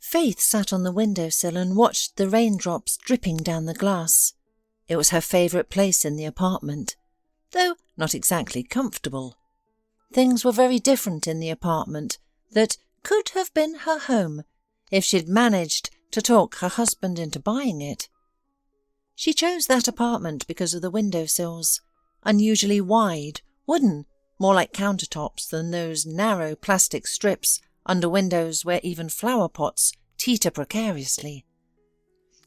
Faith sat on the windowsill and watched the raindrops dripping down the glass. It was her favourite place in the apartment, though not exactly comfortable. Things were very different in the apartment that could have been her home if she'd managed to talk her husband into buying it. She chose that apartment because of the windowsills, unusually wide, wooden, more like countertops than those narrow plastic strips under windows where even flowerpots teeter precariously.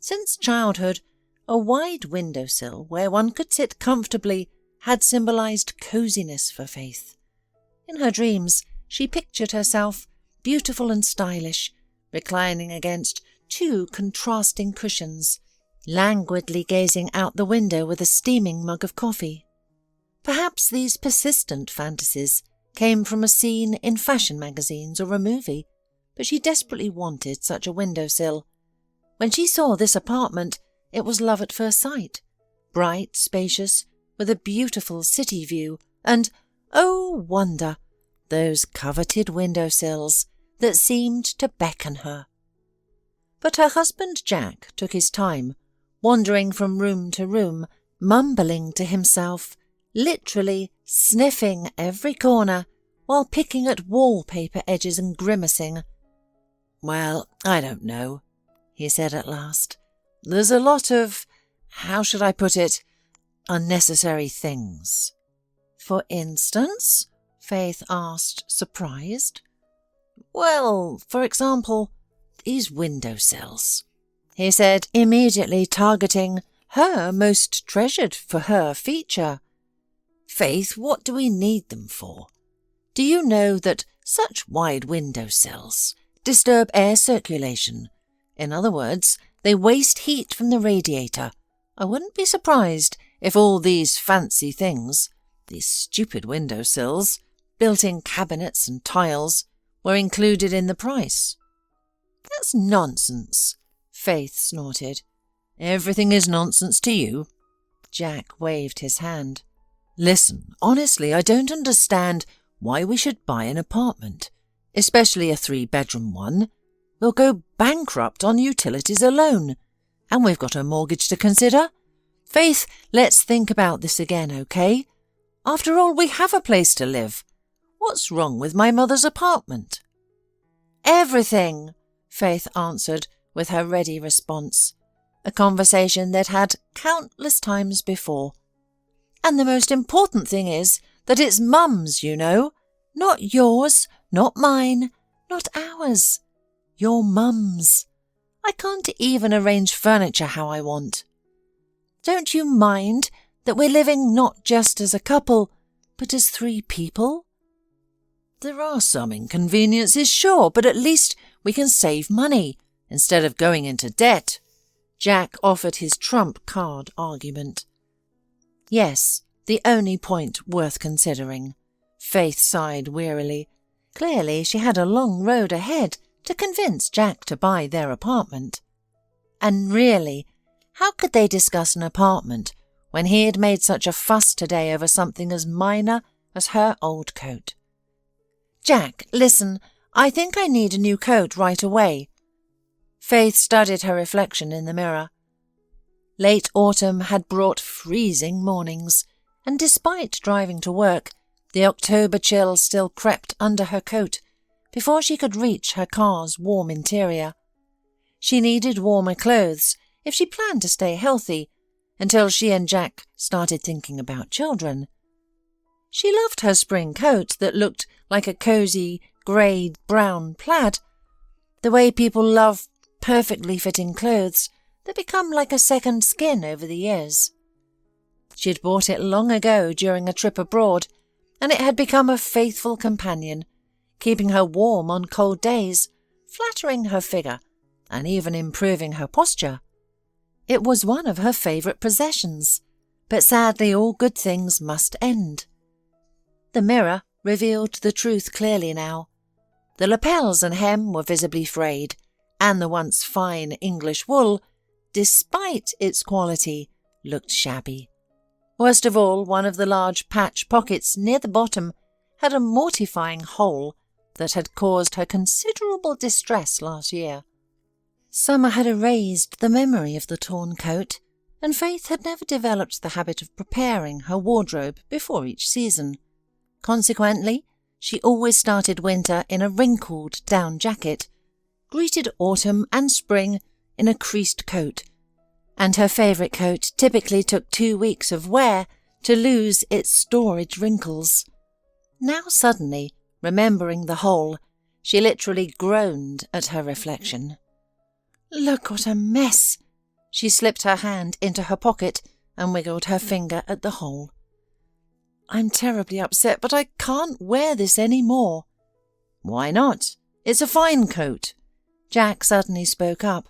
Since childhood, a wide windowsill where one could sit comfortably had symbolized coziness for Faith. In her dreams, she pictured herself beautiful and stylish, reclining against two contrasting cushions, languidly gazing out the window with a steaming mug of coffee. Perhaps these persistent fantasies came from a scene in fashion magazines or a movie, but she desperately wanted such a windowsill. When she saw this apartment, it was love at first sight, bright, spacious, with a beautiful city view, and, oh wonder, those coveted windowsills that seemed to beckon her. But her husband Jack took his time, wandering from room to room, mumbling to himself, literally sniffing every corner while picking at wallpaper edges and grimacing. "Well, I don't know," he said at last. "There's a lot of, how should I put it, unnecessary things." "For instance?" Faith asked, surprised. "Well, for example, these windowsills," he said, immediately targeting her most treasured for her feature. "Faith, what do we need them for? Do you know that such wide windowsills disturb air circulation? In other words, they waste heat from the radiator. I wouldn't be surprised if all these fancy things, these stupid windowsills, built-in cabinets and tiles, were included in the price." "That's nonsense," Faith snorted. "Everything is nonsense to you." Jack waved his hand. "Listen, honestly, I don't understand why we should buy an apartment, especially a 3-bedroom one. We'll go bankrupt on utilities alone, and we've got a mortgage to consider. Faith, let's think about this again, okay? After all, we have a place to live. What's wrong with my mother's apartment?" "Everything," Faith answered with her ready response, a conversation they'd had countless times before. "And the most important thing is that it's Mum's, you know. Not yours, not mine, not ours. Your Mum's. I can't even arrange furniture how I want. Don't you mind that we're living not just as a couple, but as 3 people? There are some inconveniences, sure, but at least we can save money instead of going into debt." Jack offered his trump card argument. Yes, the only point worth considering. Faith sighed wearily. Clearly she had a long road ahead to convince Jack to buy their apartment. And really, how could they discuss an apartment when he had made such a fuss today over something as minor as her old coat? "Jack, listen, I think I need a new coat right away." Faith studied her reflection in the mirror. Late autumn had brought freezing mornings, and despite driving to work, the October chill still crept under her coat before she could reach her car's warm interior. She needed warmer clothes if she planned to stay healthy, until she and Jack started thinking about children. She loved her spring coat that looked like a cosy, grey-brown plaid, the way people love perfectly fitting clothes that become like a second skin over the years. She'd bought it long ago during a trip abroad, and it had become a faithful companion, keeping her warm on cold days, flattering her figure, and even improving her posture. It was one of her favourite possessions, but sadly all good things must end. The mirror revealed the truth clearly now. The lapels and hem were visibly frayed, and the once fine English wool, despite its quality, looked shabby. Worst of all, one of the large patch pockets near the bottom had a mortifying hole that had caused her considerable distress last year. Summer had erased the memory of the torn coat, and Faith had never developed the habit of preparing her wardrobe before each season. Consequently, she always started winter in a wrinkled down jacket, greeted autumn and spring in a creased coat, and her favourite coat typically took 2 weeks of wear to lose its storage wrinkles. Now suddenly, remembering the hole, she literally groaned at her reflection. "Look what a mess!" She slipped her hand into her pocket and wiggled her finger at the hole. "I'm terribly upset, but I can't wear this any more." "Why not? It's a fine coat." Jack suddenly spoke up.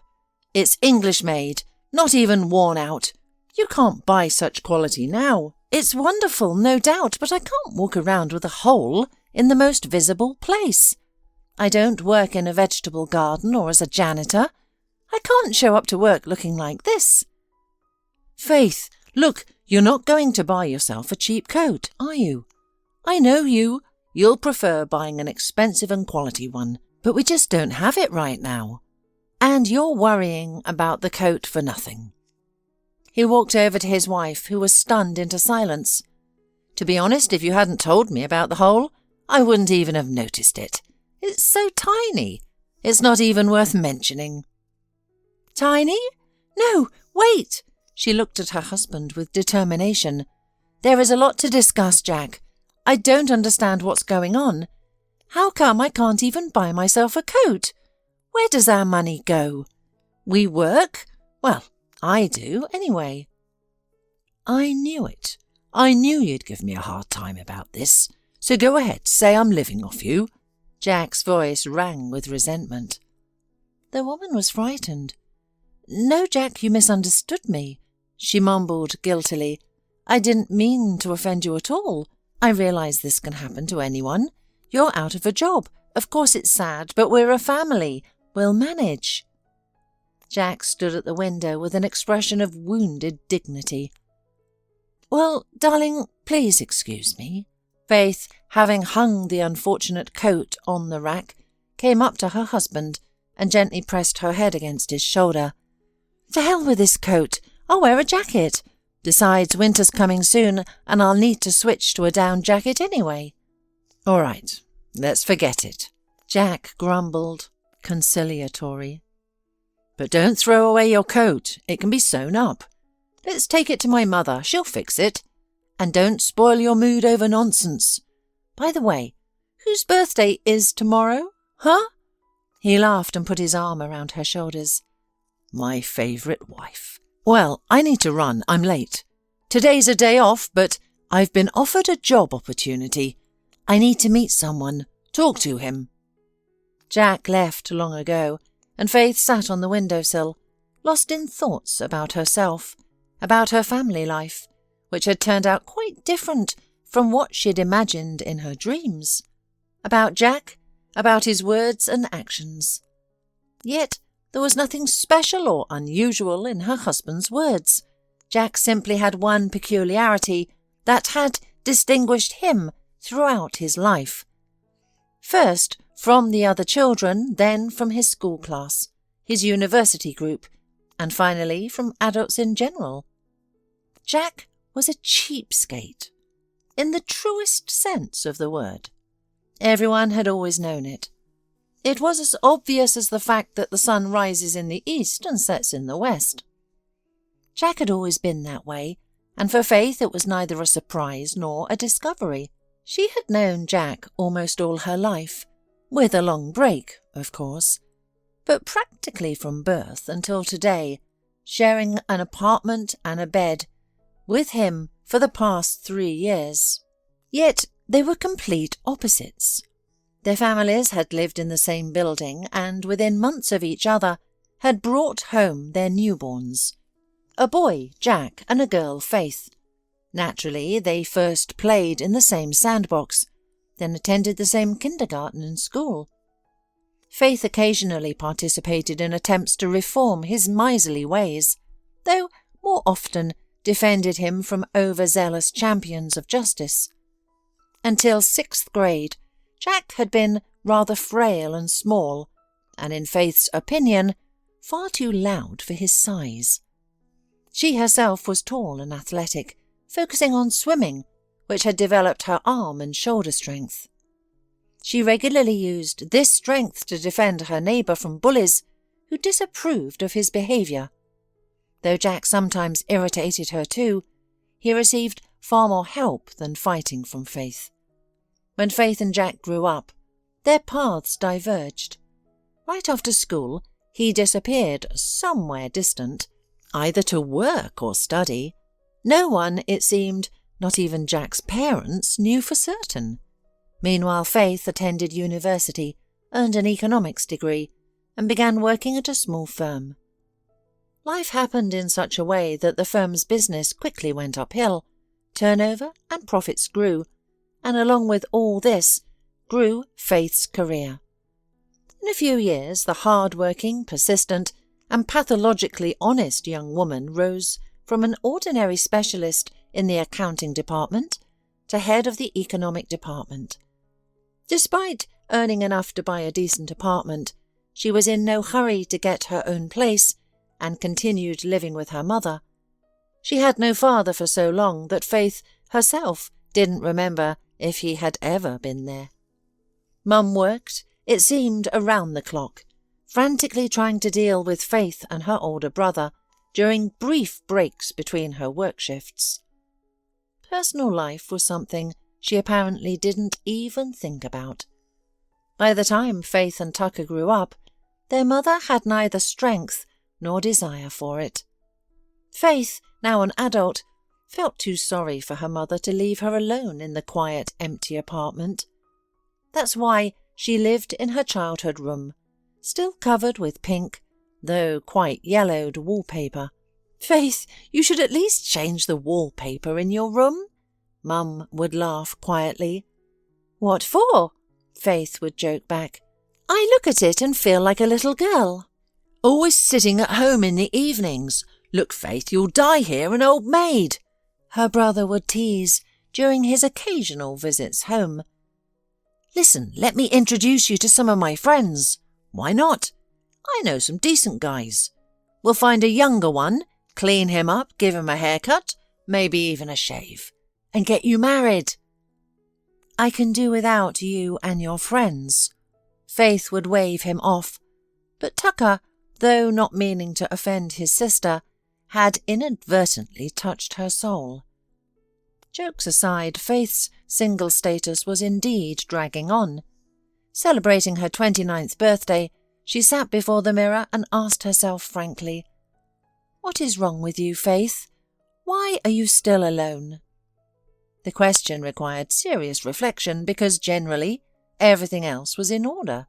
"It's English-made, not even worn out. You can't buy such quality now. It's wonderful, no doubt, but I can't walk around with a hole in the most visible place. I don't work in a vegetable garden or as a janitor. I can't show up to work looking like this." "Faith, look, you're not going to buy yourself a cheap coat, are you? I know you. You'll prefer buying an expensive and quality one, but we just don't have it right now. And you're worrying about the coat for nothing." He walked over to his wife, who was stunned into silence. "To be honest, if you hadn't told me about the hole, I wouldn't even have noticed it. It's so tiny. It's not even worth mentioning." "Tiny? No, wait!" She looked at her husband with determination. "There is a lot to discuss, Jack. I don't understand what's going on. How come I can't even buy myself a coat? Where does our money go? We work? Well, I do, anyway." "I knew it. I knew you'd give me a hard time about this. So go ahead, say I'm living off you." Jack's voice rang with resentment. The woman was frightened. "No, Jack, you misunderstood me," she mumbled guiltily. "I didn't mean to offend you at all. I realise this can happen to anyone. You're out of a job. Of course it's sad, but we're a family. We'll manage." Jack stood at the window with an expression of wounded dignity. "Well, darling, please excuse me." Faith, having hung the unfortunate coat on the rack, came up to her husband and gently pressed her head against his shoulder. "To hell with this coat. I'll wear a jacket. Besides, winter's coming soon, and I'll need to switch to a down jacket anyway." "All right, let's forget it," Jack grumbled, conciliatory. "But don't throw away your coat. It can be sewn up. Let's take it to my mother. She'll fix it. And don't spoil your mood over nonsense. By the way, whose birthday is tomorrow, huh?" He laughed and put his arm around her shoulders. "My favourite wife. Well, I need to run. I'm late. Today's a day off, but I've been offered a job opportunity. I need to meet someone. Talk to him." Jack left long ago, and Faith sat on the windowsill, lost in thoughts about herself, about her family life, which had turned out quite different from what she'd imagined in her dreams, about Jack, about his words and actions. Yet there was nothing special or unusual in her husband's words. Jack simply had one peculiarity that had distinguished him throughout his life. First from the other children, then from his school class, his university group, and finally from adults in general. Jack was a cheapskate, in the truest sense of the word. Everyone had always known it. It was as obvious as the fact that the sun rises in the east and sets in the west. Jack had always been that way, and for Faith it was neither a surprise nor a discovery. She had known Jack almost all her life, with a long break, of course, but practically from birth until today, sharing an apartment and a bed with him for the past 3 years. Yet they were complete opposites. Their families had lived in the same building and, within months of each other, had brought home their newborns. A boy, Jack, and a girl, Faith. Naturally, they first played in the same sandbox, then attended the same kindergarten and school. Faith occasionally participated in attempts to reform his miserly ways, though more often defended him from overzealous champions of justice. Until 6th grade, Jack had been rather frail and small, and in Faith's opinion, far too loud for his size. She herself was tall and athletic, focusing on swimming, which had developed her arm and shoulder strength. She regularly used this strength to defend her neighbour from bullies who disapproved of his behaviour. Though Jack sometimes irritated her too, he received far more help than fighting from Faith. When Faith and Jack grew up, their paths diverged. Right after school, he disappeared somewhere distant, either to work or study. No one, it seemed, not even Jack's parents, knew for certain. Meanwhile, Faith attended university, earned an economics degree, and began working at a small firm. Life happened in such a way that the firm's business quickly went uphill. Turnover and profits grew, and along with all this grew Faith's career. In a few years, the hard-working, persistent, and pathologically honest young woman rose from an ordinary specialist in the accounting department to head of the economic department. Despite earning enough to buy a decent apartment, she was in no hurry to get her own place and continued living with her mother. She had no father for so long that Faith herself didn't remember if he had ever been there. Mum worked, it seemed, around the clock, frantically trying to deal with Faith and her older brother during brief breaks between her work shifts. Personal life was something she apparently didn't even think about. By the time Faith and Tucker grew up, their mother had neither strength nor desire for it. Faith, now an adult, felt too sorry for her mother to leave her alone in the quiet, empty apartment. That's why she lived in her childhood room, still covered with pink, though quite yellowed wallpaper. "Faith, you should at least change the wallpaper in your room," Mum would laugh quietly. "What for?" Faith would joke back. "I look at it and feel like a little girl." "Always sitting at home in the evenings. Look, Faith, you'll die here an old maid," her brother would tease during his occasional visits home. "Listen, let me introduce you to some of my friends." "Why not? I know some decent guys. We'll find a younger one, clean him up, give him a haircut, maybe even a shave, and get you married." "I can do without you and your friends." Faith would wave him off, but Tucker, though not meaning to offend his sister, had inadvertently touched her soul. Jokes aside, Faith's single status was indeed dragging on. Celebrating her 29th birthday, she sat before the mirror and asked herself frankly, "What is wrong with you, Faith? Why are you still alone?" The question required serious reflection because generally everything else was in order.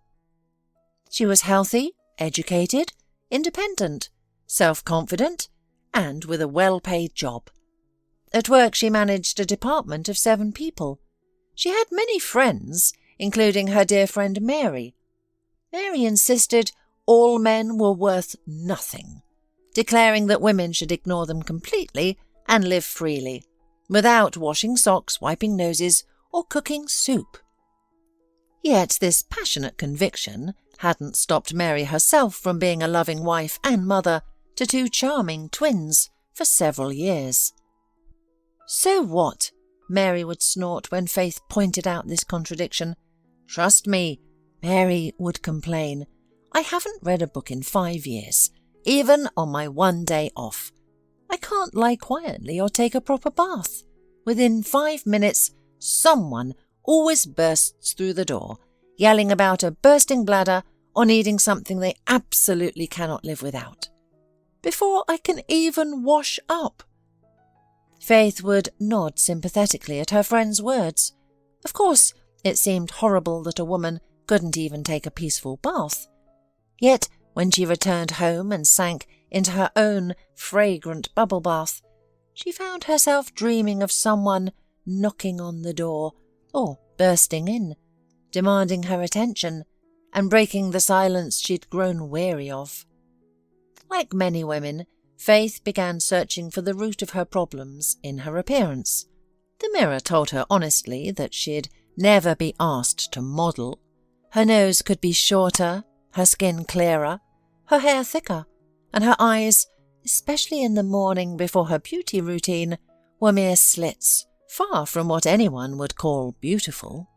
She was healthy, educated, independent, self-confident, and with a well-paid job. At work she managed a department of 7 people. She had many friends, including her dear friend Mary. Mary insisted all men were worth nothing, declaring that women should ignore them completely and live freely, without washing socks, wiping noses, or cooking soup. Yet this passionate conviction hadn't stopped Mary herself from being a loving wife and mother to 2 charming twins for several years. "So what?" Mary would snort when Faith pointed out this contradiction. "Trust me," Mary would complain, "I haven't read a book in 5 years, even on my one day off. I can't lie quietly or take a proper bath. Within 5 minutes, someone always bursts through the door, yelling about a bursting bladder or needing something they absolutely cannot live without. Before I can even wash up." Faith would nod sympathetically at her friend's words. Of course, it seemed horrible that a woman couldn't even take a peaceful bath. Yet, when she returned home and sank into her own fragrant bubble bath, she found herself dreaming of someone knocking on the door or bursting in, demanding her attention and breaking the silence she'd grown weary of. Like many women, Faith began searching for the root of her problems in her appearance. The mirror told her honestly that she'd never be asked to model. Her nose could be shorter, her skin clearer, her hair thicker, and her eyes, especially in the morning before her beauty routine, were mere slits, far from what anyone would call beautiful.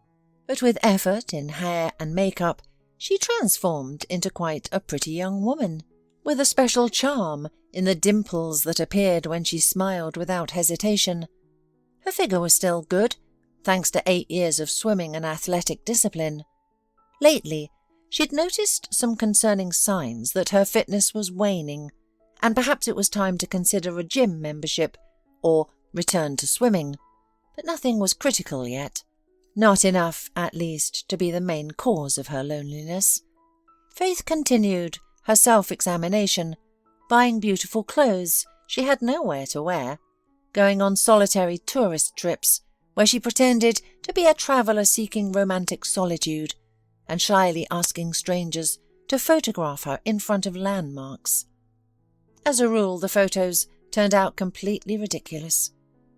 But with effort in hair and makeup, she transformed into quite a pretty young woman, with a special charm in the dimples that appeared when she smiled without hesitation. Her figure was still good, thanks to 8 years of swimming and athletic discipline. Lately, she'd noticed some concerning signs that her fitness was waning, and perhaps it was time to consider a gym membership or return to swimming, but nothing was critical yet. Not enough, at least, to be the main cause of her loneliness. Faith continued her self-examination, buying beautiful clothes she had nowhere to wear, going on solitary tourist trips where she pretended to be a traveller seeking romantic solitude, and shyly asking strangers to photograph her in front of landmarks. As a rule, the photos turned out completely ridiculous,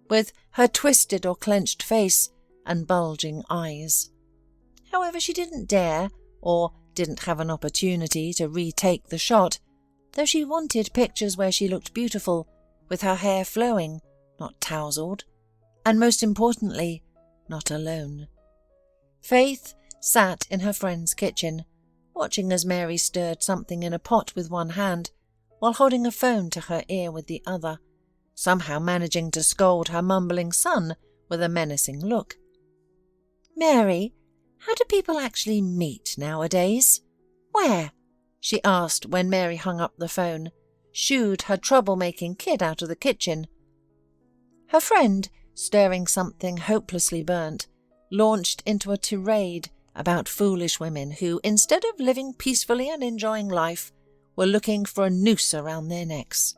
with her twisted or clenched face and bulging eyes. However, she didn't dare, or didn't have an opportunity to retake the shot, though she wanted pictures where she looked beautiful, with her hair flowing, not tousled, and most importantly, not alone. Faith sat in her friend's kitchen, watching as Mary stirred something in a pot with one hand, while holding a phone to her ear with the other, somehow managing to scold her mumbling son with a menacing look. "Mary, how do people actually meet nowadays? Where?" she asked when Mary hung up the phone, shooed her troublemaking kid out of the kitchen. Her friend, stirring something hopelessly burnt, launched into a tirade about foolish women who, instead of living peacefully and enjoying life, were looking for a noose around their necks.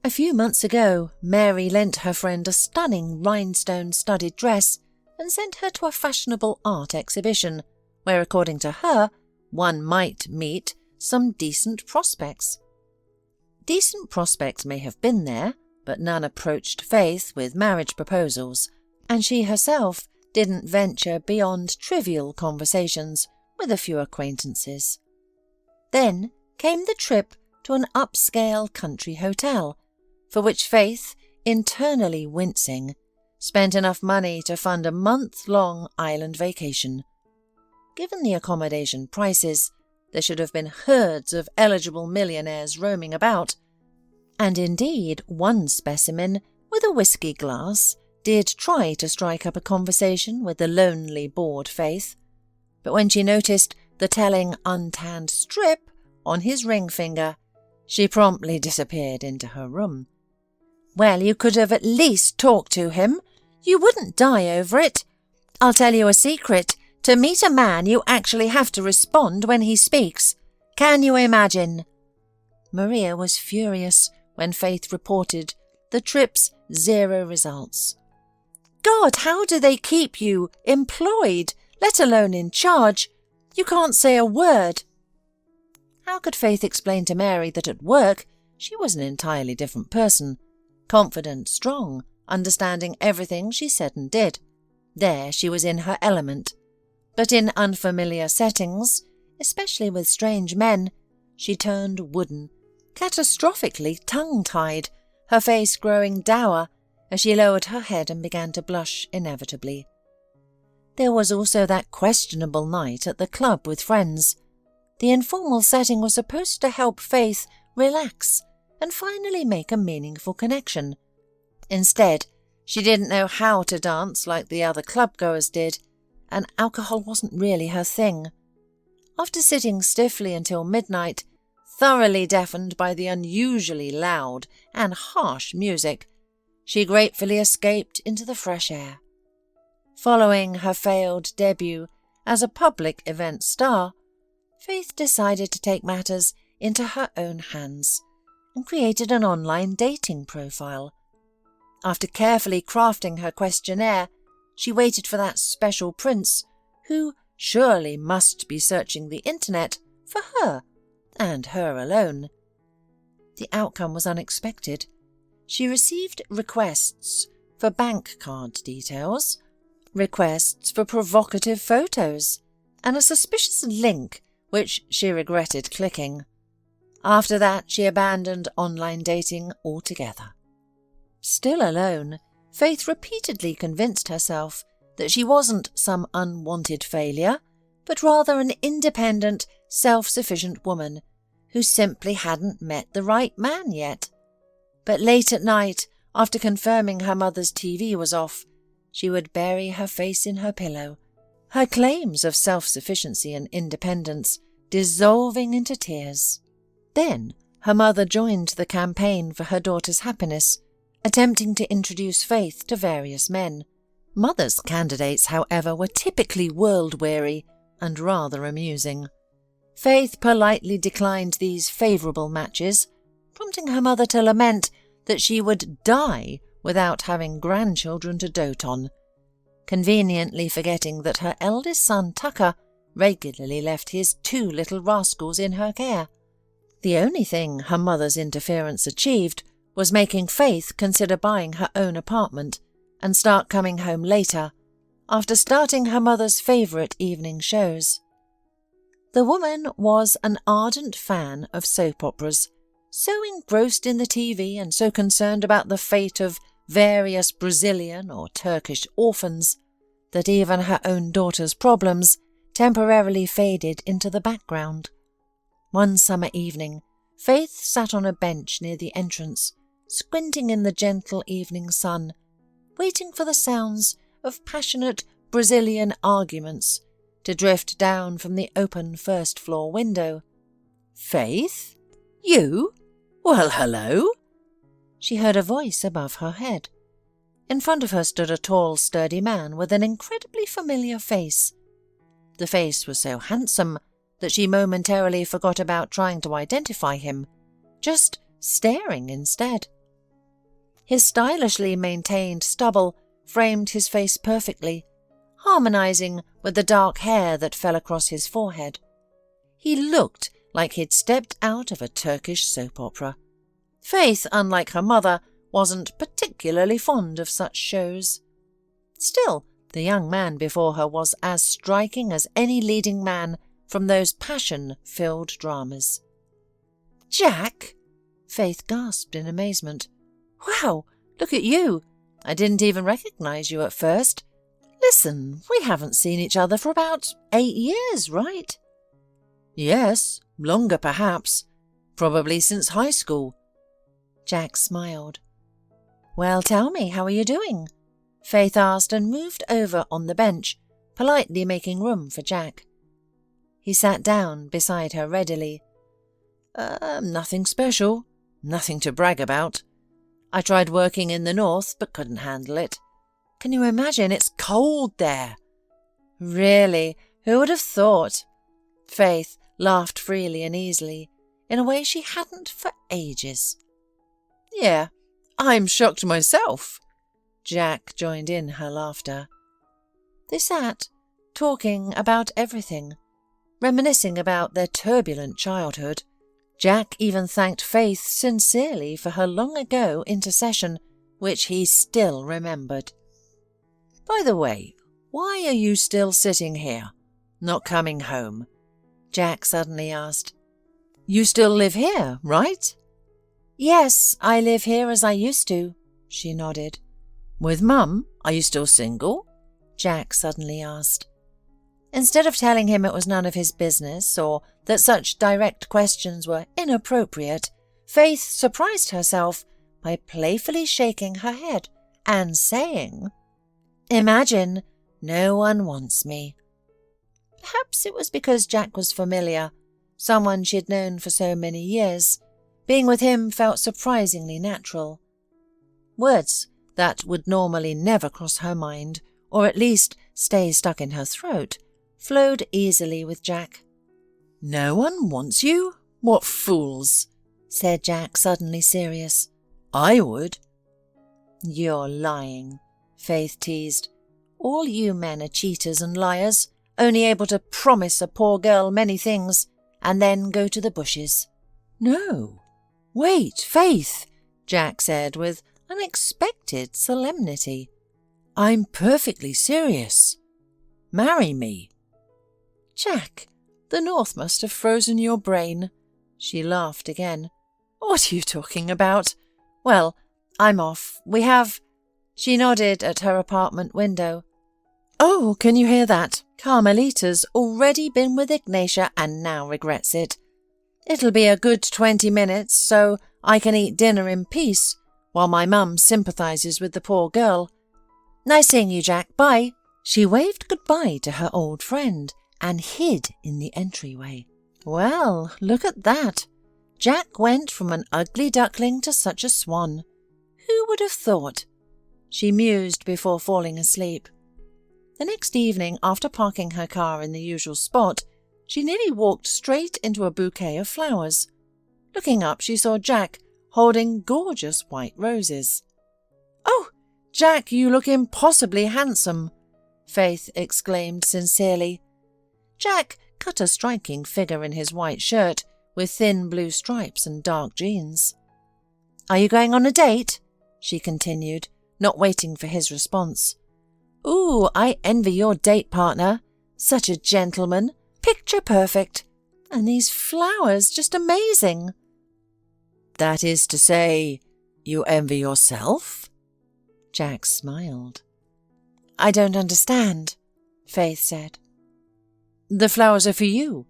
A few months ago, Mary lent her friend a stunning rhinestone-studded dress and sent her to a fashionable art exhibition, where, according to her, one might meet some decent prospects. Decent prospects may have been there, but none approached Faith with marriage proposals, and she herself didn't venture beyond trivial conversations with a few acquaintances. Then came the trip to an upscale country hotel, for which Faith, internally wincing, spent enough money to fund a month-long island vacation. Given the accommodation prices, there should have been herds of eligible millionaires roaming about, and indeed one specimen with a whiskey glass did try to strike up a conversation with the lonely, bored Faith, but when she noticed the telling untanned strip on his ring finger, she promptly disappeared into her room. "Well, you could have at least talked to him. You wouldn't die over it. I'll tell you a secret. To meet a man, you actually have to respond when he speaks. Can you imagine?" Maria was furious when Faith reported the trip's 0 results. "God, how do they keep you employed, let alone in charge? You can't say a word." How could Faith explain to Mary that at work she was an entirely different person, confident, strong, understanding everything she said and did? There she was in her element. But in unfamiliar settings, especially with strange men, she turned wooden, catastrophically tongue-tied, her face growing dour as she lowered her head and began to blush inevitably. There was also that questionable night at the club with friends. The informal setting was supposed to help Faith relax and finally make a meaningful connection. Instead, she didn't know how to dance like the other club-goers did, and alcohol wasn't really her thing. After sitting stiffly until midnight, thoroughly deafened by the unusually loud and harsh music, she gratefully escaped into the fresh air. Following her failed debut as a public event star, Faith decided to take matters into her own hands and created an online dating profile. After carefully crafting her questionnaire, she waited for that special prince who surely must be searching the internet for her, and her alone. The outcome was unexpected. She received requests for bank card details, requests for provocative photos, and a suspicious link which she regretted clicking. After that, she abandoned online dating altogether. Still alone, Faith repeatedly convinced herself that she wasn't some unwanted failure, but rather an independent, self-sufficient woman who simply hadn't met the right man yet. But late at night, after confirming her mother's TV was off, she would bury her face in her pillow, her claims of self-sufficiency and independence dissolving into tears. Then her mother joined the campaign for her daughter's happiness, attempting to introduce Faith to various men. Mother's candidates, however, were typically world-weary and rather amusing. Faith politely declined these favourable matches, prompting her mother to lament that she would die without having grandchildren to dote on, conveniently forgetting that her eldest son Tucker regularly left his 2 little rascals in her care. The only thing her mother's interference achieved was making Faith consider buying her own apartment and start coming home later, after starting her mother's favourite evening shows. The woman was an ardent fan of soap operas, so engrossed in the TV and so concerned about the fate of various Brazilian or Turkish orphans that even her own daughter's problems temporarily faded into the background. One summer evening, Faith sat on a bench near the entrance, squinting in the gentle evening sun, waiting for the sounds of passionate Brazilian arguments to drift down from the open first-floor window. "Faith? You? Well, hello!" She heard a voice above her head. In front of her stood a tall, sturdy man with an incredibly familiar face. The face was so handsome that she momentarily forgot about trying to identify him, just staring instead. His stylishly maintained stubble framed his face perfectly, harmonizing with the dark hair that fell across his forehead. He looked like he'd stepped out of a Turkish soap opera. Faith, unlike her mother, wasn't particularly fond of such shows. Still, the young man before her was as striking as any leading man from those passion-filled dramas. "Jack!" Faith gasped in amazement. "Wow, look at you! I didn't even recognize you at first. Listen, we haven't seen each other for about 8 years, right?" "Yes, longer perhaps. Probably since high school." Jack smiled. "Well, tell me, how are you doing?" Faith asked and moved over on the bench, politely making room for Jack. He sat down beside her readily. Nothing special. Nothing to brag about. I tried working in the north, but couldn't handle it. Can you imagine? It's cold there." "Really? Who would have thought?" Faith laughed freely and easily, in a way she hadn't for ages. "Yeah, I'm shocked myself." Jack joined in her laughter. They sat, talking about everything, reminiscing about their turbulent childhood. Jack even thanked Faith sincerely for her long-ago intercession, which he still remembered. "By the way, why are you still sitting here, not coming home?" Jack suddenly asked. "You still live here, right?" "Yes, I live here as I used to," she nodded. "With Mum? Are you still single?" Jack suddenly asked. Instead of telling him it was none of his business or that such direct questions were inappropriate, Faith surprised herself by playfully shaking her head and saying, "Imagine, no one wants me." Perhaps it was because Jack was familiar, someone she'd known for so many years. Being with him felt surprisingly natural. Words that would normally never cross her mind, or at least stay stuck in her throat, flowed easily with Jack. "No one wants you? What fools!" said Jack, suddenly serious. "I would." "You're lying," Faith teased. "All you men are cheaters and liars, only able to promise a poor girl many things and then go to the bushes." "No. Wait, Faith," Jack said with unexpected solemnity. "I'm perfectly serious. Marry me." "Jack, the North must have frozen your brain." She laughed again. What are you talking about? Well, I'm off. We have... She nodded at her apartment window. Oh, can you hear that? Carmelita's already been with Ignatia and now regrets it. It'll be a good 20 minutes, so I can eat dinner in peace, while my mum sympathises with the poor girl. Nice seeing you, Jack. Bye. She waved goodbye to her old friend and hid in the entryway. Well, look at that. Jack went from an ugly duckling to such a swan. Who would have thought? She mused before falling asleep. The next evening, after parking her car in the usual spot, she nearly walked straight into a bouquet of flowers. Looking up, she saw Jack holding gorgeous white roses. Oh, Jack, you look impossibly handsome, Faith exclaimed sincerely. Jack cut a striking figure in his white shirt with thin blue stripes and dark jeans. Are you going on a date? She continued, not waiting for his response. Ooh, I envy your date partner. Such a gentleman. Picture perfect. And these flowers, just amazing. That is to say, you envy yourself? Jack smiled. I don't understand, Faith said. The flowers are for you,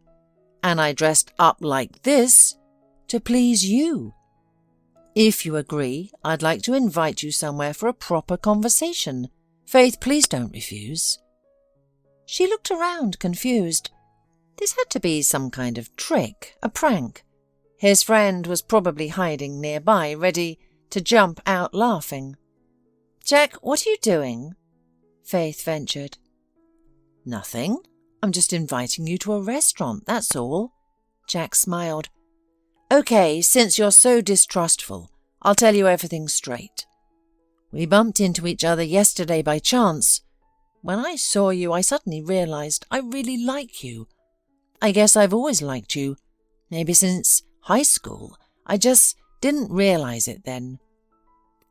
and I dressed up like this to please you. If you agree, I'd like to invite you somewhere for a proper conversation. Faith, please don't refuse. She looked around, confused. This had to be some kind of trick, a prank. His friend was probably hiding nearby, ready to jump out laughing. Jack, what are you doing? Faith ventured. Nothing. I'm just inviting you to a restaurant, that's all. Jack smiled. Okay, since you're so distrustful, I'll tell you everything straight. We bumped into each other yesterday by chance. When I saw you, I suddenly realized I really like you. I guess I've always liked you. Maybe since high school. I just didn't realize it then.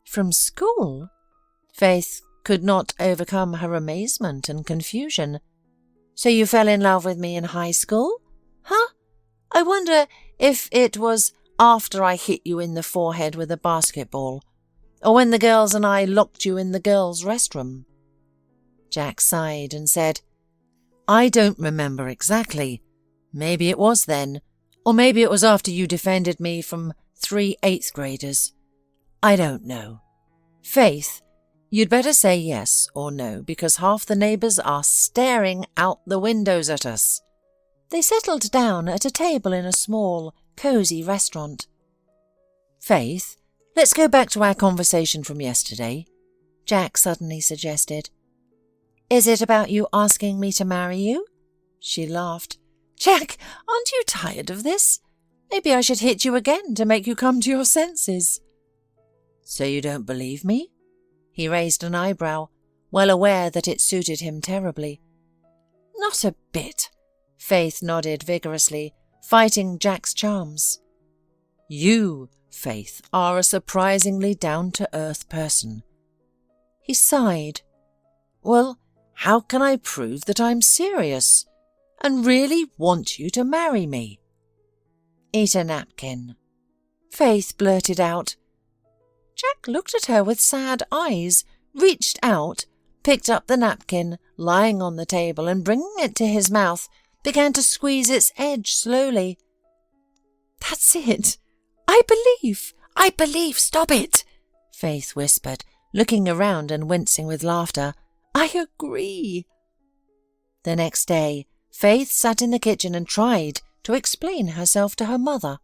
From school? Faith could not overcome her amazement and confusion. So you fell in love with me in high school? Huh? I wonder if it was after I hit you in the forehead with a basketball, or when the girls and I locked you in the girls' restroom. Jack sighed and said, I don't remember exactly. Maybe it was then, or maybe it was after you defended me from 3 8th graders. I don't know. Faith, you'd better say yes or no, because half the neighbours are staring out the windows at us. They settled down at a table in a small, cosy restaurant. Faith, let's go back to our conversation from yesterday, Jack suddenly suggested. Is it about you asking me to marry you? She laughed. Jack, aren't you tired of this? Maybe I should hit you again to make you come to your senses. So you don't believe me? He raised an eyebrow, well aware that it suited him terribly. Not a bit. Faith nodded vigorously, fighting Jack's charms. You, Faith, are a surprisingly down-to-earth person. He sighed. Well, how can I prove that I'm serious and really want you to marry me? Eat a napkin. Faith blurted out. Jack looked at her with sad eyes, reached out, picked up the napkin lying on the table and bringing it to his mouth, began to squeeze its edge slowly. That's it. I believe, stop it, Faith whispered, looking around and wincing with laughter. I agree. The next day, Faith sat in the kitchen and tried to explain herself to her mother.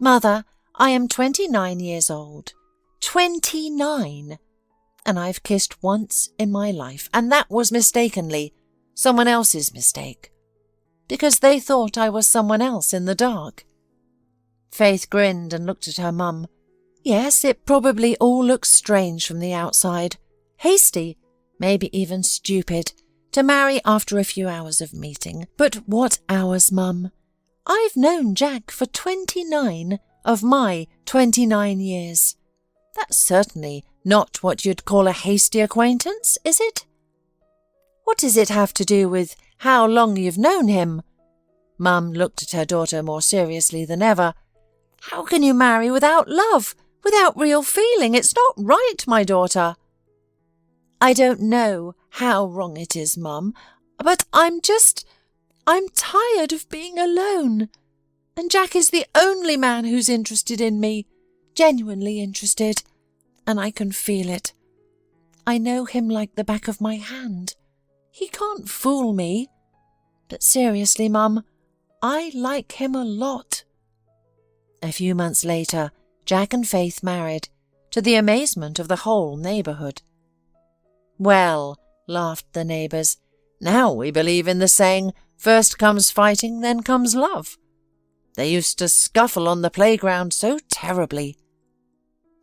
Mother, I am 29 years old. 29! And I've kissed once in my life, and that was mistakenly, someone else's mistake, because they thought I was someone else in the dark. Faith grinned and looked at her mum. Yes, it probably all looks strange from the outside. Hasty, maybe even stupid, to marry after a few hours of meeting. But what hours, Mum? I've known Jack for 29 of my 29 years. That's certainly not what you'd call a hasty acquaintance, is it? What does it have to do with how long you've known him? Mum looked at her daughter more seriously than ever. "How can you marry without love, without real feeling? It's not right, my daughter." "I don't know how wrong it is, Mum, but I'm tired of being alone. And Jack is the only man who's interested in me, genuinely interested, and I can feel it. I know him like the back of my hand. He can't fool me. But seriously, Mum, I like him a lot." A few months later, Jack and Faith married, to the amazement of the whole neighbourhood. "Well," laughed the neighbours, "now we believe in the saying, 'First comes fighting, then comes love.' They used to scuffle on the playground so terribly."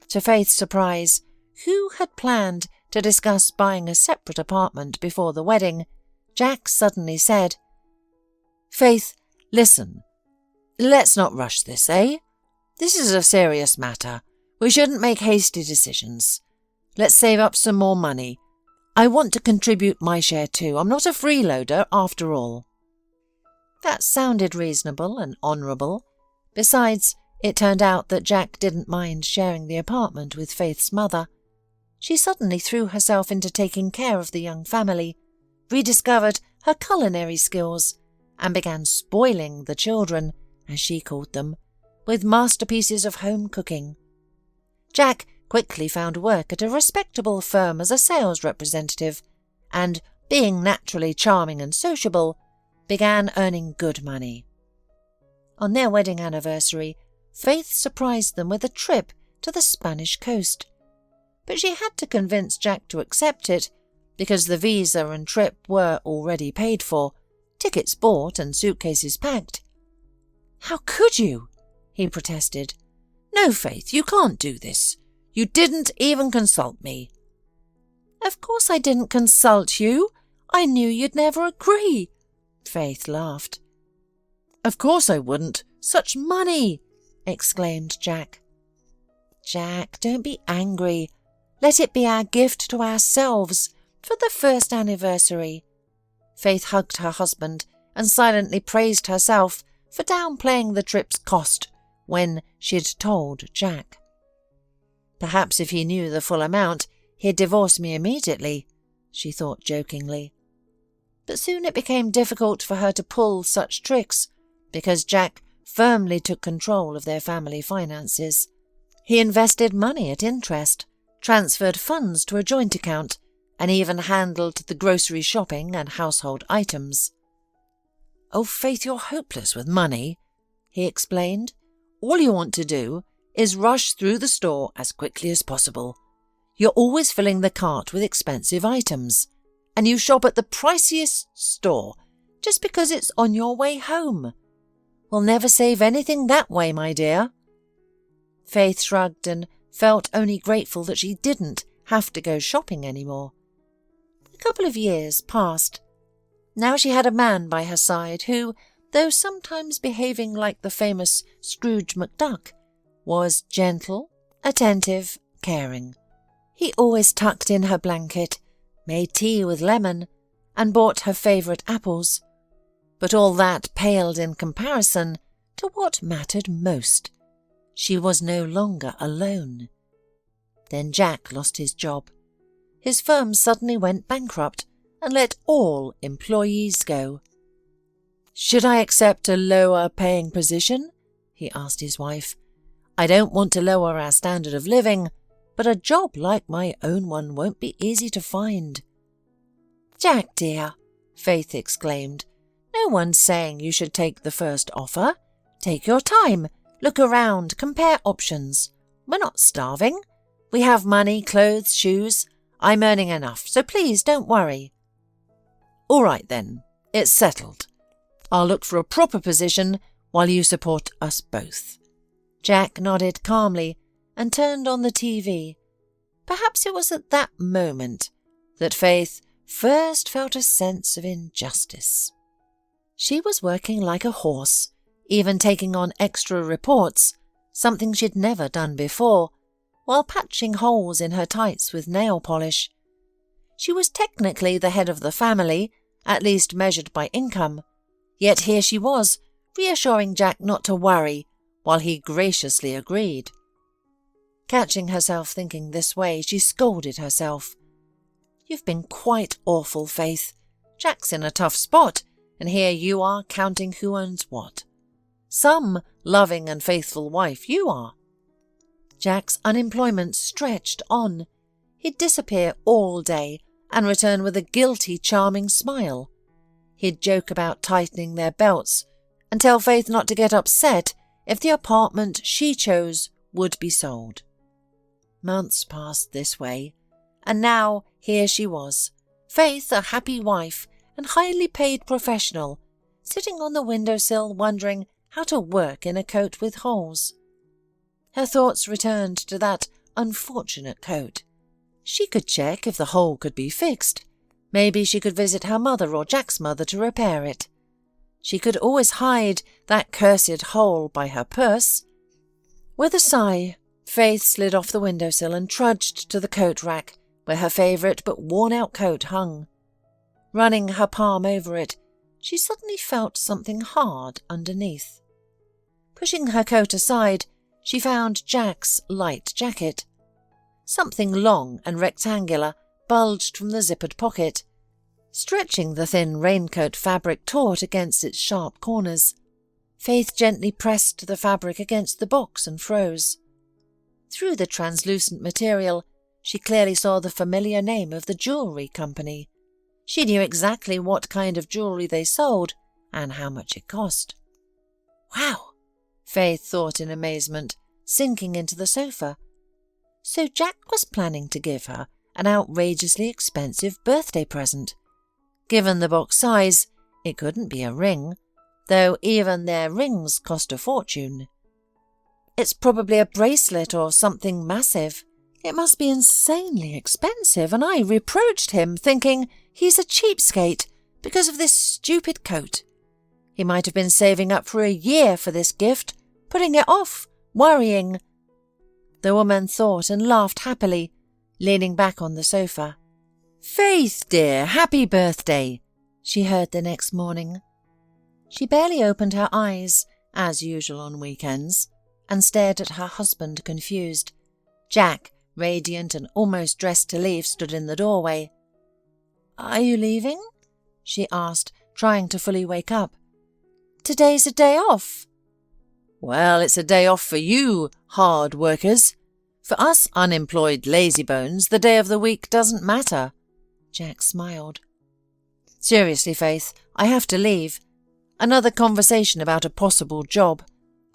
To Faith's surprise, who had planned to discuss buying a separate apartment before the wedding, Jack suddenly said, "Faith, listen. Let's not rush this, eh? This is a serious matter. We shouldn't make hasty decisions. Let's save up some more money. I want to contribute my share too. I'm not a freeloader after all." That sounded reasonable and honourable. Besides, it turned out that Jack didn't mind sharing the apartment with Faith's mother. She suddenly threw herself into taking care of the young family, rediscovered her culinary skills, and began spoiling the children, as she called them, with masterpieces of home cooking. Jack quickly found work at a respectable firm as a sales representative, and, being naturally charming and sociable, began earning good money. On their wedding anniversary, Faith surprised them with a trip to the Spanish coast. But she had to convince Jack to accept it, because the visa and trip were already paid for, tickets bought and suitcases packed. "How could you?" he protested. "No, Faith, you can't do this. You didn't even consult me." "Of course I didn't consult you. I knew you'd never agree." Faith laughed. "Of course I wouldn't. Such money!" exclaimed Jack. "Jack, don't be angry. Let it be our gift to ourselves for the first anniversary." Faith hugged her husband and silently praised herself for downplaying the trip's cost when she'd told Jack. "Perhaps if he knew the full amount, he'd divorce me immediately," she thought jokingly. But soon it became difficult for her to pull such tricks, because Jack firmly took control of their family finances. He invested money at interest, transferred funds to a joint account, and even handled the grocery shopping and household items. "Oh, Faith, you're hopeless with money," he explained. "All you want to do is rush through the store as quickly as possible. You're always filling the cart with expensive items, and you shop at the priciest store just because it's on your way home. We'll never save anything that way, my dear." Faith shrugged and felt only grateful that she didn't have to go shopping anymore. A couple of years passed. Now she had a man by her side who, though sometimes behaving like the famous Scrooge McDuck, was gentle, attentive, caring. He always tucked in her blanket, made tea with lemon, and bought her favourite apples. But all that paled in comparison to what mattered most. She was no longer alone. Then Jack lost his job. His firm suddenly went bankrupt and let all employees go. "Should I accept a lower-paying position?" he asked his wife. "I don't want to lower our standard of living, but a job like my own one won't be easy to find." "Jack, dear," Faith exclaimed, "no one's saying you should take the first offer. Take your time, look around, compare options. We're not starving. We have money, clothes, shoes. I'm earning enough, so please don't worry." "All right then, it's settled. I'll look for a proper position while you support us both." Jack nodded calmly and turned on the TV. Perhaps it was at that moment that Faith first felt a sense of injustice. She was working like a horse, even taking on extra reports, something she'd never done before, while patching holes in her tights with nail polish. She was technically the head of the family, at least measured by income, Yet here she was, reassuring Jack not to worry, while he graciously agreed. Catching herself thinking this way, she scolded herself. "You've been quite awful, Faith. Jack's in a tough spot, and here you are counting who owns what. Some loving and faithful wife you are." Jack's unemployment stretched on. He'd disappear all day and return with a guilty, charming smile. He'd joke about tightening their belts and tell Faith not to get upset if the apartment she chose would be sold. Months passed this way, and now here she was, Faith, a happy wife and highly paid professional, sitting on the windowsill wondering how to work in a coat with holes. Her thoughts returned to that unfortunate coat. She could check if the hole could be fixed. Maybe she could visit her mother or Jack's mother to repair it. She could always hide that cursed hole by her purse. With a sigh, Faith slid off the windowsill and trudged to the coat rack where her favourite but worn-out coat hung. Running her palm over it, she suddenly felt something hard underneath. Pushing her coat aside, she found Jack's light jacket. Something long and rectangular bulged from the zippered pocket, stretching the thin raincoat fabric taut against its sharp corners. Faith gently pressed the fabric against the box and froze. Through the translucent material, she clearly saw the familiar name of the jewellery company. She knew exactly what kind of jewellery they sold and how much it cost. "Wow," Faith thought in amazement, sinking into the sofa. So Jack was planning to give her an outrageously expensive birthday present. Given the box size, it couldn't be a ring, though even their rings cost a fortune. "It's probably a bracelet or something massive. It must be insanely expensive," and I reproached him, thinking he's a cheapskate because of this stupid coat. He might have been saving up for a year for this gift, putting it off, worrying. The woman thought and laughed happily, leaning back on the sofa. "Faith, dear, happy birthday," she heard the next morning. She barely opened her eyes, as usual on weekends, and stared at her husband confused. Jack, radiant and almost dressed to leave, stood in the doorway. "Are you leaving?" she asked, trying to fully wake up. "Today's a day off." "Well, it's a day off for you, hard workers. For us unemployed lazybones, the day of the week doesn't matter." Jack smiled. "Seriously, Faith, I have to leave. Another conversation about a possible job.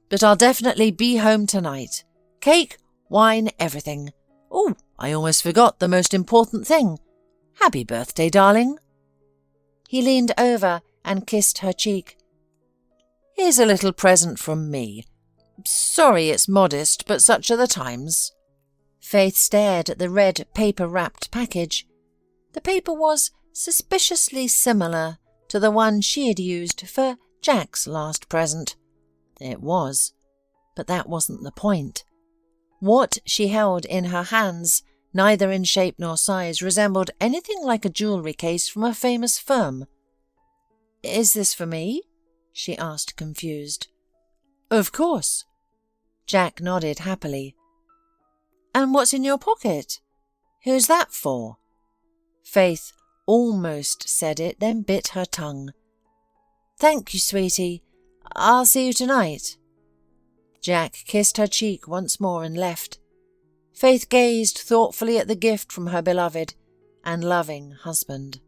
But I'll definitely be home tonight. Cake, wine, everything. Oh, I almost forgot the most important thing. Happy birthday, darling." He leaned over and kissed her cheek. "Here's a little present from me. Sorry it's modest, but such are the times." Faith stared at the red paper-wrapped package. The paper was suspiciously similar to the one she had used for Jack's last present. It was, but that wasn't the point. What she held in her hands, neither in shape nor size, resembled anything like a jewellery case from a famous firm. "Is this for me?" she asked, confused. "Of course." Jack nodded happily. "And what's in your pocket? Who's that for?" Faith almost said it, then bit her tongue. "Thank you, sweetie. I'll see you tonight." Jack kissed her cheek once more and left. Faith gazed thoughtfully at the gift from her beloved and loving husband.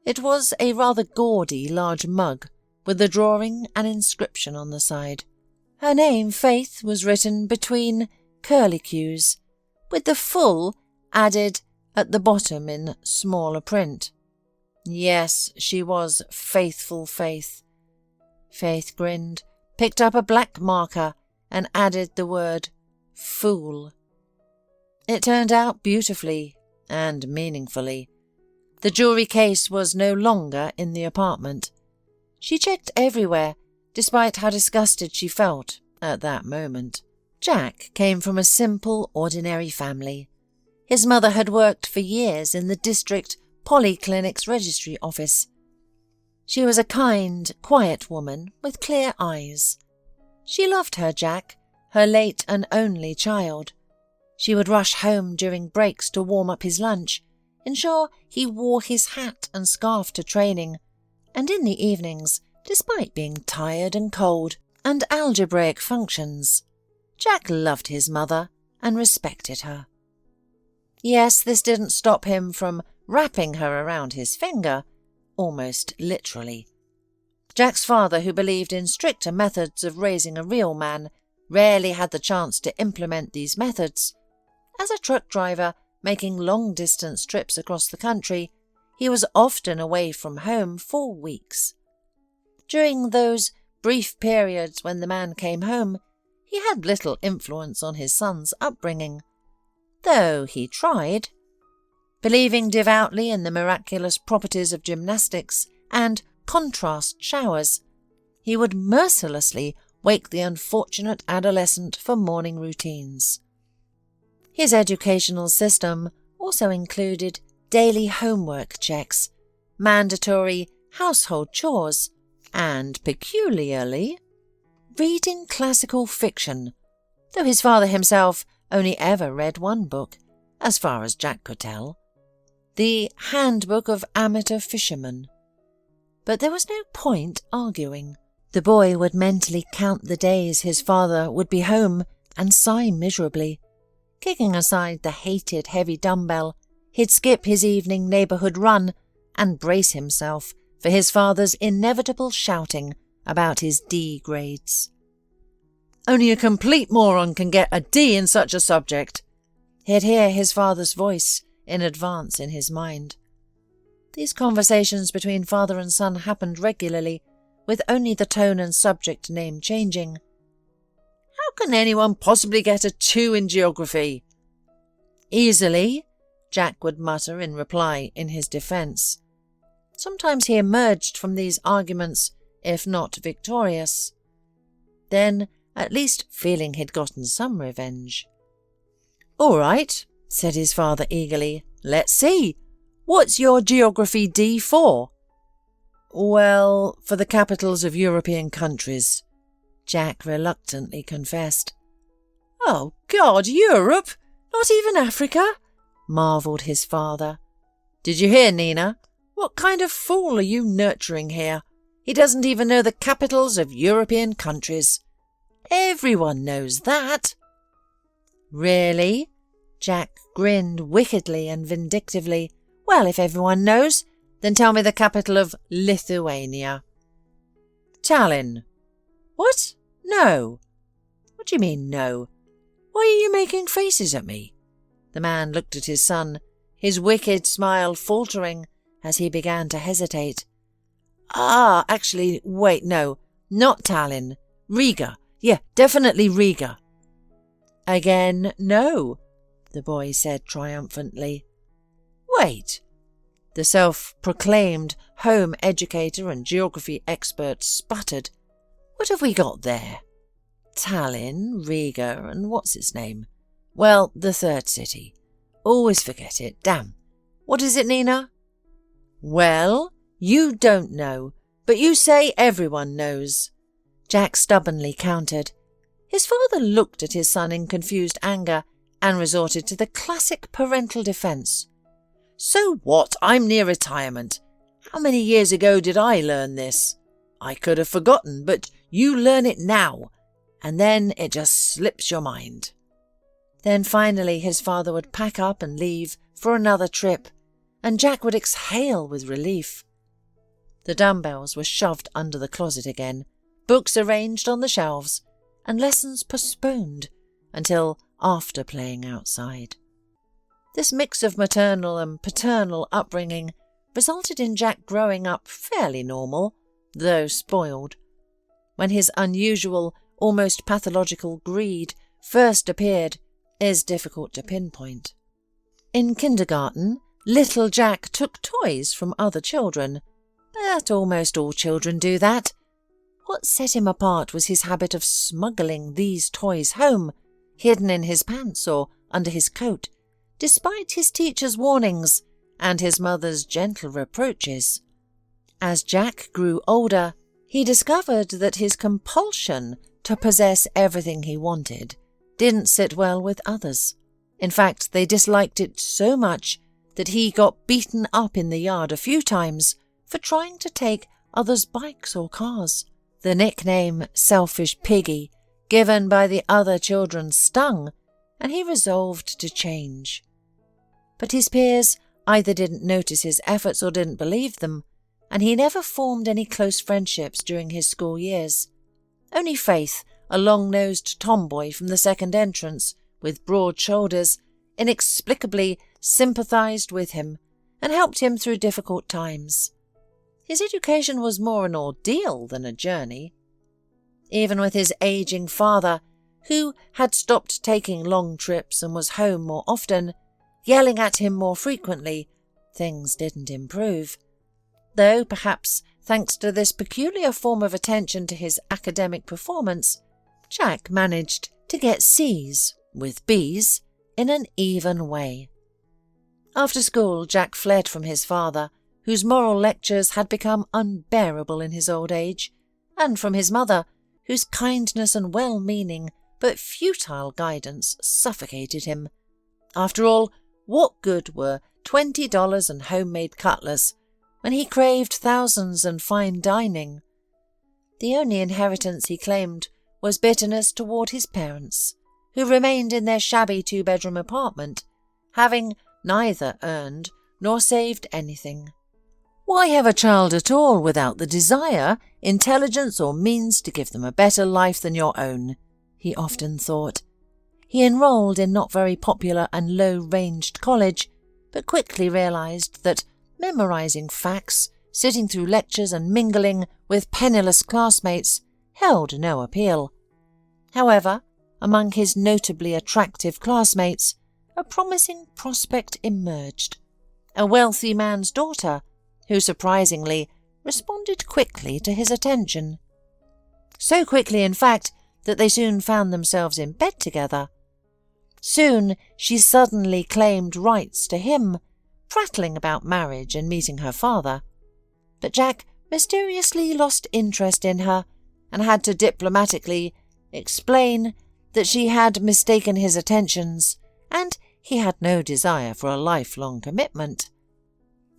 It was a rather gaudy large mug with a drawing and inscription on the side. Her name, Faith, was written between curlicues, with the full added at the bottom in smaller print. Yes, she was Faithful Faith. Faith grinned, picked up a black marker and added the word fool. It turned out beautifully and meaningfully. The jewellery case was no longer in the apartment. She checked everywhere, despite how disgusted she felt at that moment. Jack came from a simple, ordinary family. His mother had worked for years in the district polyclinic's registry office. She was a kind, quiet woman with clear eyes. She loved her Jack, her late and only child. She would rush home during breaks to warm up his lunch, ensure he wore his hat and scarf to training, and in the evenings, despite being tired and cold, and algebraic functions, Jack loved his mother and respected her. Yes, this didn't stop him from wrapping her around his finger, almost literally. Jack's father, who believed in stricter methods of raising a real man, rarely had the chance to implement these methods. As a truck driver making long-distance trips across the country, he was often away from home for weeks. During those brief periods when the man came home, he had little influence on his son's upbringing, though he tried. Believing devoutly in the miraculous properties of gymnastics and contrast showers, he would mercilessly wake the unfortunate adolescent for morning routines. His educational system also included daily homework checks, mandatory household chores, and, peculiarly, reading classical fiction, though his father himself only ever read one book, as far as Jack could tell, the Handbook of Amateur Fishermen. But there was no point arguing. The boy would mentally count the days his father would be home and sigh miserably. Kicking aside the hated heavy dumbbell, he'd skip his evening neighbourhood run and brace himself for his father's inevitable shouting about his D grades. "Only a complete moron can get a D in such a subject." He'd hear his father's voice in advance in his mind. These conversations between father and son happened regularly, with only the tone and subject name changing. "How can anyone possibly get a 2 in geography?" "Easily," Jack would mutter in reply in his defence. Sometimes he emerged from these arguments, if not victorious. Then, at least feeling he'd gotten some revenge. "All right," said his father eagerly. "Let's see. What's your geography D for?" "Well, for the capitals of European countries," Jack reluctantly confessed. "Oh, God, Europe? Not even Africa?" marvelled his father. "Did you hear, Nina? What kind of fool are you nurturing here? He doesn't even know the capitals of European countries. Everyone knows that." "Really?" Jack grinned wickedly and vindictively. "Well, if everyone knows, then tell me the capital of Lithuania." "Tallinn." "What? No." "What do you mean, no? Why are you making faces at me?" The man looked at his son, his wicked smile faltering as he began to hesitate. Actually, wait, no, not Tallinn. Riga. Yeah, definitely Riga." "Again, no," the boy said triumphantly. "Wait." The self-proclaimed home educator and geography expert sputtered. "What have we got there? Tallinn, Riga, and what's its name? Well, the third city. Always forget it, damn. What is it, Nina?" "Well, you don't know, but you say everyone knows," Jack stubbornly countered. His father looked at his son in confused anger and resorted to the classic parental defence. "So what? I'm near retirement. How many years ago did I learn this? I could have forgotten, but you learn it now, and then it just slips your mind." Then finally his father would pack up and leave for another trip, and Jack would exhale with relief. The dumbbells were shoved under the closet again, books arranged on the shelves, and lessons postponed until after playing outside. This mix of maternal and paternal upbringing resulted in Jack growing up fairly normal, though spoiled. When his unusual, almost pathological greed first appeared is difficult to pinpoint. In kindergarten, little Jack took toys from other children, but almost all children do that. What set him apart was his habit of smuggling these toys home, hidden in his pants or under his coat, despite his teacher's warnings and his mother's gentle reproaches. As Jack grew older, he discovered that his compulsion to possess everything he wanted didn't sit well with others. In fact, they disliked it so much that he got beaten up in the yard a few times for trying to take others' bikes or cars. The nickname Selfish Piggy, given by the other children, stung, and he resolved to change. But his peers either didn't notice his efforts or didn't believe them, and he never formed any close friendships during his school years. Only Faith, a long-nosed tomboy from the second entrance, with broad shoulders, inexplicably sympathized with him and helped him through difficult times. His education was more an ordeal than a journey. Even with his aging father, who had stopped taking long trips and was home more often, yelling at him more frequently, things didn't improve. Though, perhaps thanks to this peculiar form of attention to his academic performance, Jack managed to get C's with B's in an even way. After school, Jack fled from his father, whose moral lectures had become unbearable in his old age, and from his mother, whose kindness and well-meaning but futile guidance suffocated him. After all, what good were $20 and homemade cutlets when he craved thousands and fine dining? The only inheritance he claimed was bitterness toward his parents, who remained in their shabby two-bedroom apartment, having neither earned nor saved anything. Why have a child at all without the desire, intelligence or means to give them a better life than your own? He often thought. He enrolled in not very popular and low-ranged college, but quickly realized that memorizing facts, sitting through lectures and mingling with penniless classmates held no appeal. However, among his notably attractive classmates, a promising prospect emerged. A wealthy man's daughter, who surprisingly responded quickly to his attention. So quickly, in fact, that they soon found themselves in bed together. Soon she suddenly claimed rights to him, prattling about marriage and meeting her father. But Jack mysteriously lost interest in her and had to diplomatically explain that she had mistaken his attentions and he had no desire for a lifelong commitment.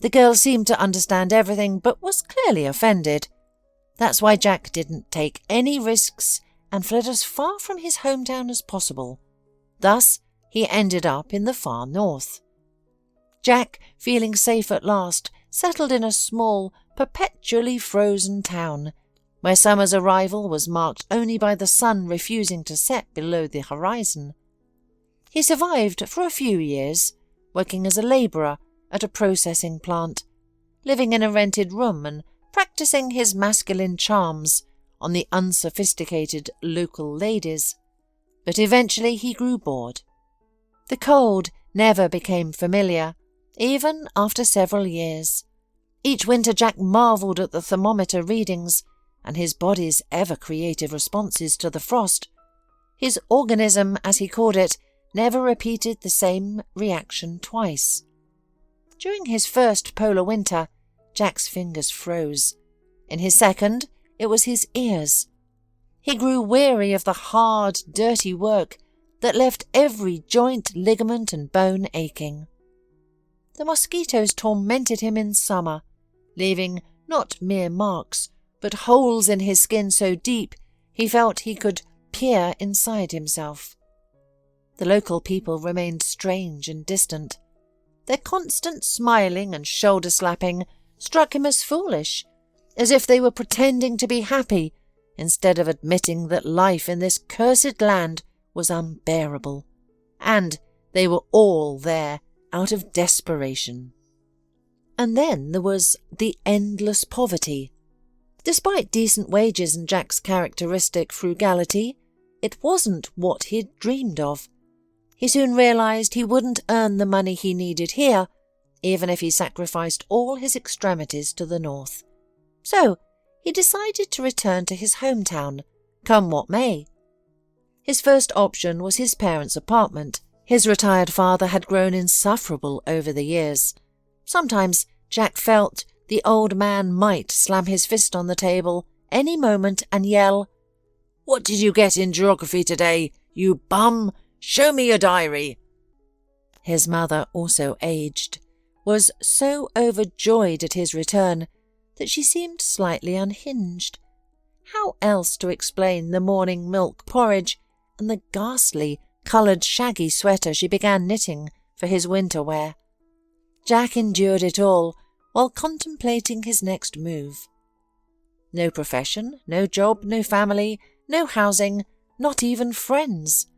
The girl seemed to understand everything but was clearly offended. That's why Jack didn't take any risks and fled as far from his hometown as possible. Thus, he ended up in the far north. Jack, feeling safe at last, settled in a small, perpetually frozen town, where summer's arrival was marked only by the sun refusing to set below the horizon. He survived for a few years, working as a labourer at a processing plant, living in a rented room and practising his masculine charms on the unsophisticated local ladies. But eventually he grew bored. The cold never became familiar, even after several years. Each winter Jack marvelled at the thermometer readings and his body's ever-creative responses to the frost. His organism, as he called it, never repeated the same reaction twice. During his first polar winter, Jack's fingers froze. In his second, it was his ears. He grew weary of the hard, dirty work that left every joint, ligament and bone aching. The mosquitoes tormented him in summer, leaving not mere marks, but holes in his skin so deep he felt he could peer inside himself. The local people remained strange and distant. Their constant smiling and shoulder-slapping struck him as foolish, as if they were pretending to be happy instead of admitting that life in this cursed land was unbearable, and they were all there out of desperation. And then there was the endless poverty. Despite decent wages and Jack's characteristic frugality, it wasn't what he'd dreamed of. He soon realized he wouldn't earn the money he needed here, even if he sacrificed all his extremities to the north. So he decided to return to his hometown, come what may. His first option was his parents' apartment. His retired father had grown insufferable over the years. Sometimes Jack felt the old man might slam his fist on the table any moment and yell, "What did you get in geography today, you bum? Show me your diary." His mother, also aged, was so overjoyed at his return that she seemed slightly unhinged. How else to explain the morning milk porridge and the ghastly, coloured shaggy sweater she began knitting for his winter wear? Jack endured it all while contemplating his next move. No profession, no job, no family, no housing, not even friends.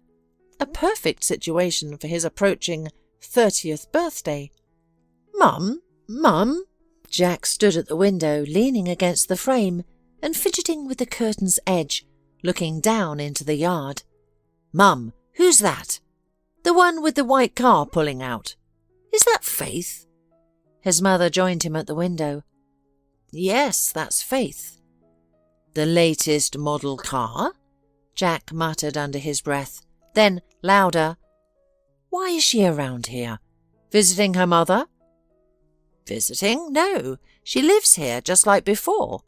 A perfect situation for his approaching 30th birthday. "Mum, Mum!" Jack stood at the window, leaning against the frame and fidgeting with the curtain's edge, looking down into the yard. "Mum, who's that? The one with the white car pulling out. Is that Faith?" His mother joined him at the window. "Yes, that's Faith." "The latest model car?" Jack muttered under his breath. Then, louder, "Why is she around here? Visiting her mother?" "Visiting? No, she lives here just like before,"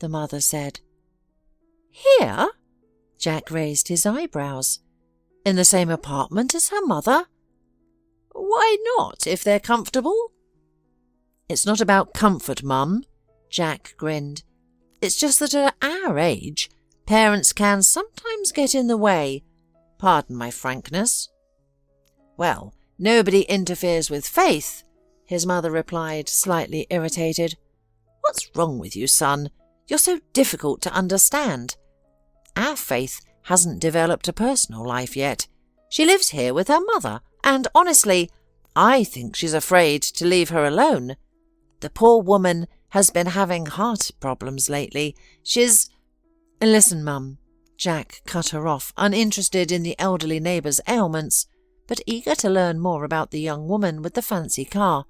the mother said. "Here?" Jack raised his eyebrows. "In the same apartment as her mother?" "Why not, if they're comfortable?" "It's not about comfort, Mum," Jack grinned. "It's just that at our age, parents can sometimes get in the way. Pardon my frankness." "Well, nobody interferes with Faith," his mother replied, slightly irritated. "What's wrong with you, son? You're so difficult to understand. Our Faith hasn't developed a personal life yet. She lives here with her mother, and honestly, I think she's afraid to leave her alone. The poor woman has been having heart problems lately. She's—" "Listen, Mum," Jack cut her off, uninterested in the elderly neighbour's ailments, but eager to learn more about the young woman with the fancy car.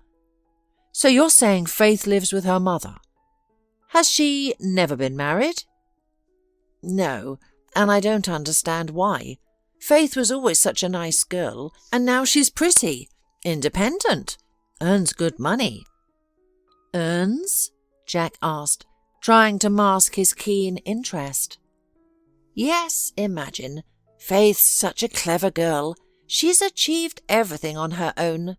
"So you're saying Faith lives with her mother? Has she never been married?" "No, and I don't understand why. Faith was always such a nice girl, and now she's pretty, independent, earns good money." "Earns?" Jack asked, trying to mask his keen interest. "Yes, imagine. Faith's such a clever girl. She's achieved everything on her own.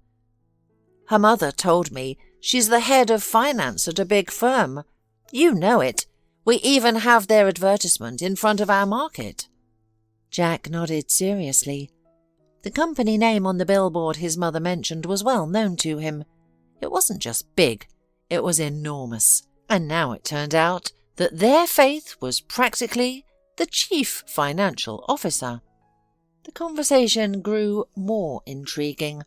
Her mother told me she's the head of finance at a big firm. You know it. We even have their advertisement in front of our market." Jack nodded seriously. The company name on the billboard his mother mentioned was well known to him. It wasn't just big, it was enormous, and now it turned out that their Faith was practically the chief financial officer. The conversation grew more intriguing.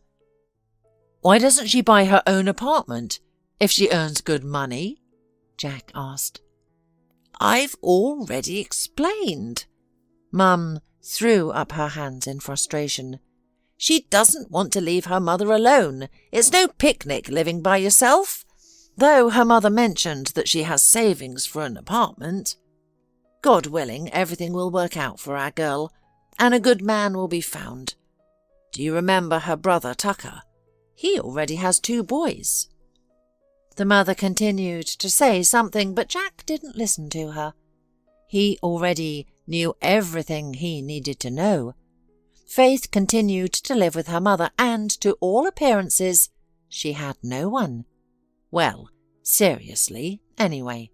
"Why doesn't she buy her own apartment, if she earns good money?" Jack asked. "I've already explained." Mum threw up her hands in frustration. "She doesn't want to leave her mother alone. It's no picnic living by yourself. Though her mother mentioned that she has savings for an apartment. God willing, everything will work out for our girl, and a good man will be found. Do you remember her brother Tucker? He already has 2 boys." The mother continued to say something, but Jack didn't listen to her. He already knew everything he needed to know. Faith continued to live with her mother, and to all appearances, she had no one. Well, seriously, anyway.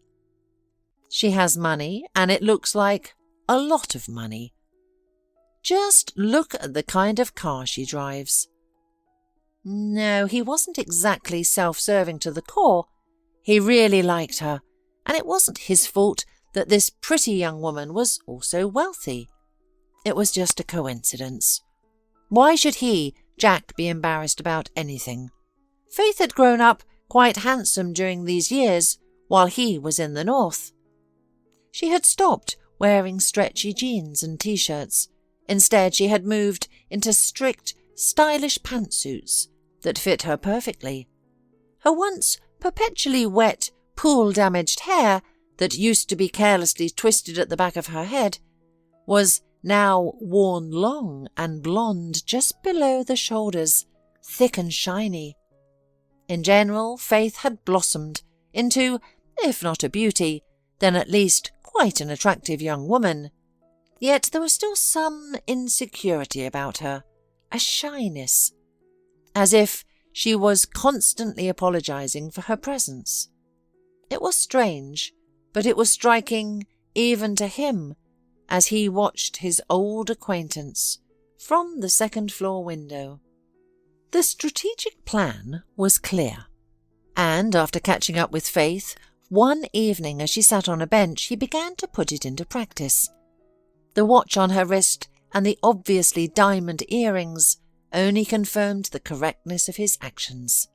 She has money, and it looks like a lot of money. Just look at the kind of car she drives. No, he wasn't exactly self-serving to the core. He really liked her, and it wasn't his fault that this pretty young woman was also wealthy. It was just a coincidence. Why should he, Jack, be embarrassed about anything? Faith had grown up quite handsome during these years while he was in the north. She had stopped wearing stretchy jeans and t-shirts. Instead, she had moved into strict, stylish pantsuits that fit her perfectly. Her once perpetually wet, pool-damaged hair that used to be carelessly twisted at the back of her head was now worn long and blonde just below the shoulders, thick and shiny. In general, Faith had blossomed into, if not a beauty, then at least quite an attractive young woman. Yet there was still some insecurity about her, a shyness, as if she was constantly apologizing for her presence. It was strange, but it was striking even to him as he watched his old acquaintance from the second-floor window. The strategic plan was clear, and after catching up with Faith, one evening as she sat on a bench, he began to put it into practice. The watch on her wrist and the obviously diamond earrings only confirmed the correctness of his actions.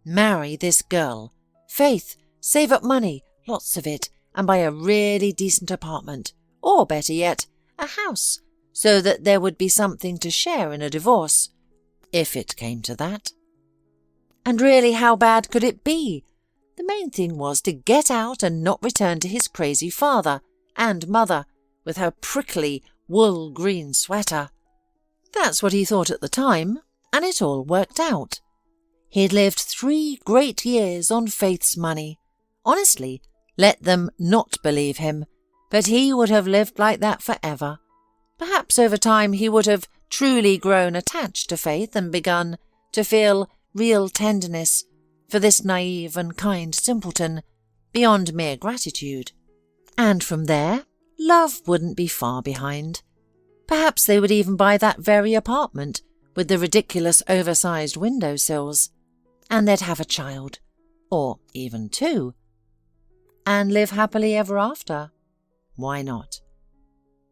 Marry this girl. Faith, save up money, lots of it, and buy a really decent apartment, or better yet, a house, so that there would be something to share in a divorce, if it came to that. And really, how bad could it be? The main thing was to get out and not return to his crazy father and mother with her prickly wool green sweater. That's what he thought at the time, and it all worked out. He'd lived 3 great years on Faith's money. Honestly, let them not believe him, but he would have lived like that forever. Perhaps over time he would have truly grown attached to Faith and begun to feel real tenderness for this naive and kind simpleton, beyond mere gratitude. And from there, love wouldn't be far behind. Perhaps they would even buy that very apartment with the ridiculous oversized windowsills, and they'd have a child, or even 2, and live happily ever after. Why not?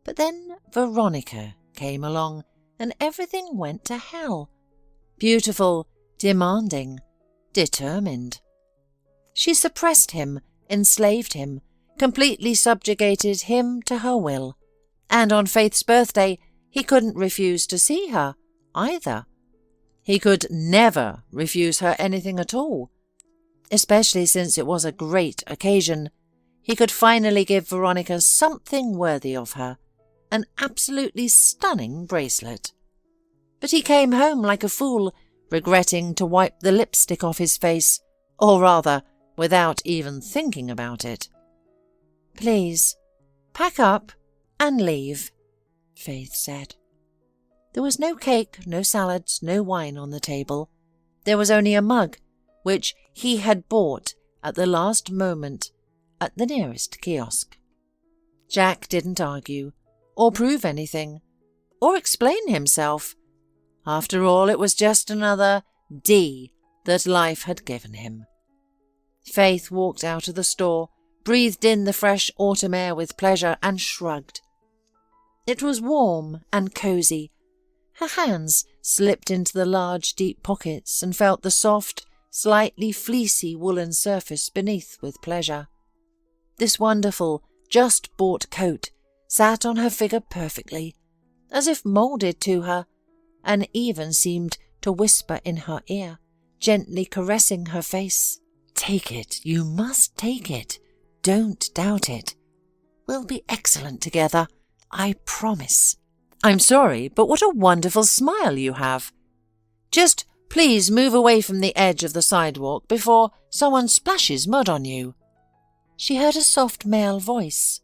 But then Veronica came along, and everything went to hell. Beautiful, demanding, determined. She suppressed him, enslaved him, completely subjugated him to her will, and on Faith's birthday he couldn't refuse to see her, either. He could never refuse her anything at all, especially since it was a great occasion. He could finally give Veronica something worthy of her, an absolutely stunning bracelet. But he came home like a fool, regretting to wipe the lipstick off his face, or rather, without even thinking about it. "Please, pack up and leave," Faith said. There was no cake, no salads, no wine on the table. There was only a mug, which he had bought at the last moment at the nearest kiosk. Jack didn't argue, or prove anything, or explain himself. After all, it was just another D that life had given him. Faith walked out of the store, breathed in the fresh autumn air with pleasure, and shrugged. It was warm and cosy. Her hands slipped into the large, deep pockets and felt the soft, slightly fleecy woolen surface beneath with pleasure. This wonderful, just-bought coat sat on her figure perfectly, as if moulded to her, and even seemed to whisper in her ear, gently caressing her face. "Take it, you must take it. Don't doubt it. We'll be excellent together, I promise. I'm sorry, but what a wonderful smile you have. Just please move away from the edge of the sidewalk before someone splashes mud on you." She heard a soft male voice.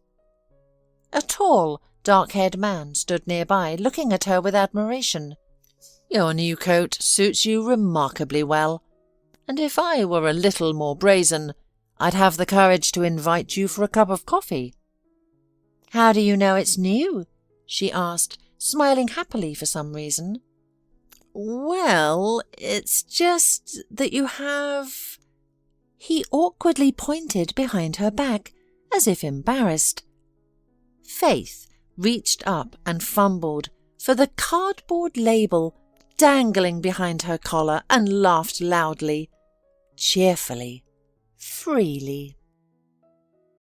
A tall, dark-haired man stood nearby, looking at her with admiration. "Your new coat suits you remarkably well, and if I were a little more brazen, I'd have the courage to invite you for a cup of coffee." "How do you know it's new?" she asked, smiling happily for some reason. "Well, it's just that you have—" He awkwardly pointed behind her back, as if embarrassed. Faith reached up and fumbled for the cardboard label dangling behind her collar and laughed loudly, cheerfully, freely.